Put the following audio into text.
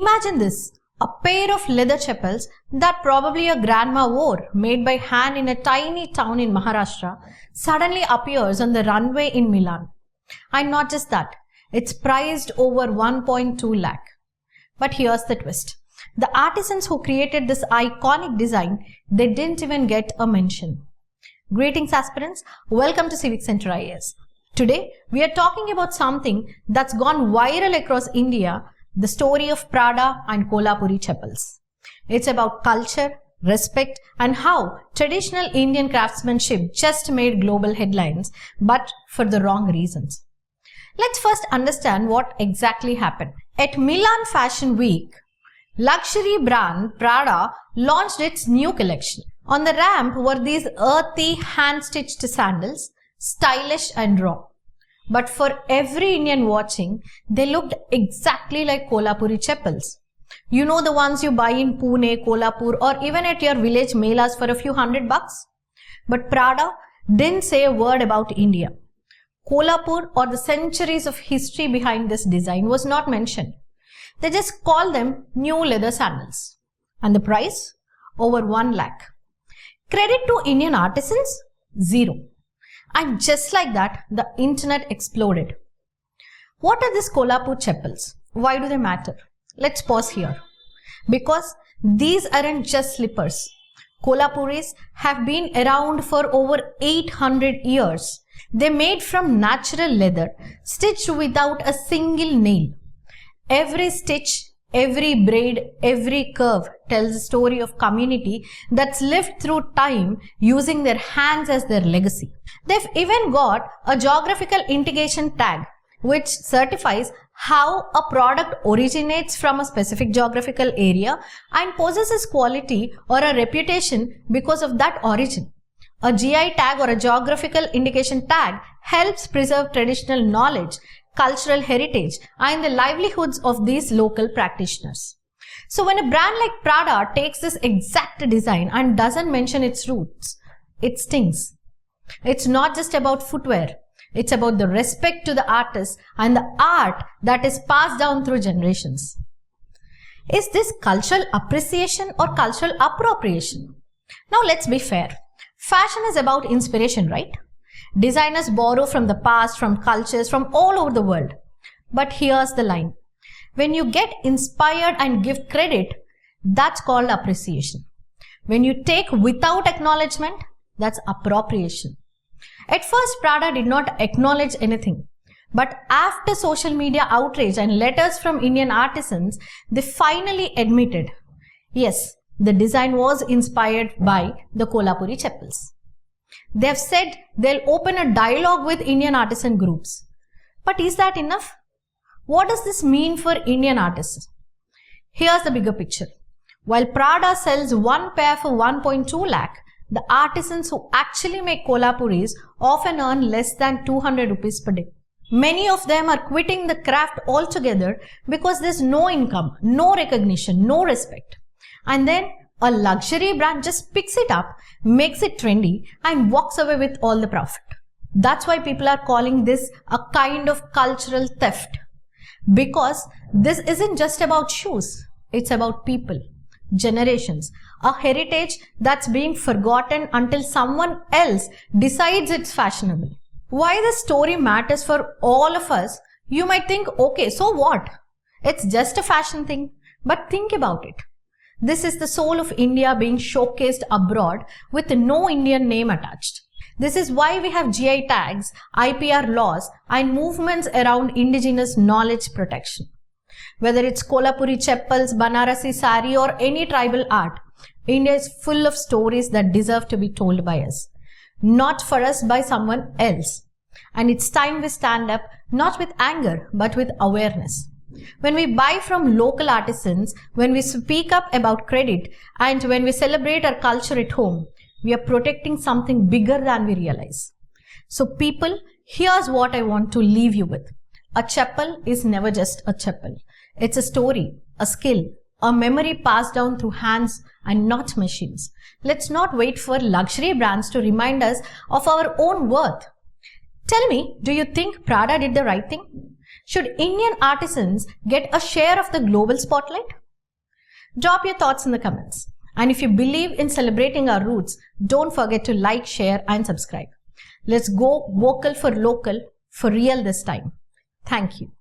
Imagine this, a pair of leather chappals that probably a grandma wore, made by hand in a tiny town in Maharashtra, suddenly appears on the runway in Milan. And not just that, it's priced over 1.2 lakh. But here's the twist. The artisans who created this iconic design, they didn't even get a mention. Greetings aspirants, welcome to CivicCentre IAS. Today, we are talking about something that's gone viral across India, the story of Prada and Kolhapuri Chappals. It's about culture, respect, and how traditional Indian craftsmanship just made global headlines, but for the wrong reasons. Let's first understand what exactly happened. At Milan Fashion Week, luxury brand Prada launched its new collection. On the ramp were these earthy hand-stitched sandals, stylish and raw. But for every Indian watching, they looked exactly like Kolhapuri Chappals. You know, the ones you buy in Pune, Kolhapur, or even at your village melas for a few $100 bucks. But Prada didn't say a word about India. Kolhapur or the centuries of history behind this design was not mentioned. They just called them new leather sandals. And the price? Over 1 lakh. Credit to Indian artisans? Zero. And just like that, the internet exploded. What are these Kolhapur Chappals? Why do they matter? Let's pause here. Because these aren't just slippers. Kolhapuris have been around for over 800 years. They're made from natural leather, stitched without a single nail. Every stitch, every braid, every curve tells a story of community that's lived through time using their hands as their legacy. They've even got a Geographical Indication tag which certifies how a product originates from a specific geographical area and possesses quality or a reputation because of that origin. A GI tag or a Geographical Indication tag helps preserve traditional knowledge, cultural heritage, and the livelihoods of these local practitioners. So when a brand like Prada takes this exact design and doesn't mention its roots, it stings. It's not just about footwear. It's about the respect to the artist and the art that is passed down through generations. Is this cultural appreciation or cultural appropriation? Now let's be fair. Fashion is about inspiration, right? Designers borrow from the past, from cultures, from all over the world. But here's the line. When you get inspired and give credit, that's called appreciation. When you take without acknowledgement, that's appropriation. At first, Prada did not acknowledge anything. But after social media outrage and letters from Indian artisans, they finally admitted, yes, the design was inspired by the Kolhapuri Chappals. They have said they'll open a dialogue with Indian artisan groups. But is that enough? What does this mean for Indian artists? Here's the bigger picture. While Prada sells one pair for 1.2 lakh, the artisans who actually make Kolhapuris often earn less than 200 rupees per day. Many of them are quitting the craft altogether because there's no income, no recognition, no respect. And then a luxury brand just picks it up, makes it trendy, and walks away with all the profit. That's why people are calling this a kind of cultural theft. Because this isn't just about shoes, it's about people, generations, a heritage that's being forgotten until someone else decides it's fashionable. Why this story matters for all of us, you might think, okay, so what? It's just a fashion thing. But think about it. This is the soul of India being showcased abroad with no Indian name attached. This is why we have GI tags, IPR laws, and movements around indigenous knowledge protection. Whether it's Kolhapuri Chappals, Banarasi sari, or any tribal art, India is full of stories that deserve to be told by us. Not for us, by someone else. And it's time we stand up, not with anger, but with awareness. When we buy from local artisans, when we speak up about credit, and when we celebrate our culture at home, we are protecting something bigger than we realize. So people, here's what I want to leave you with. A chappal is never just a chappal. It's a story, a skill, a memory passed down through hands and not machines. Let's not wait for luxury brands to remind us of our own worth. Tell me, do you think Prada did the right thing? Should Indian artisans get a share of the global spotlight? Drop your thoughts in the comments. And if you believe in celebrating our roots, don't forget to like, share and subscribe. Let's go vocal for local for real this time. Thank you.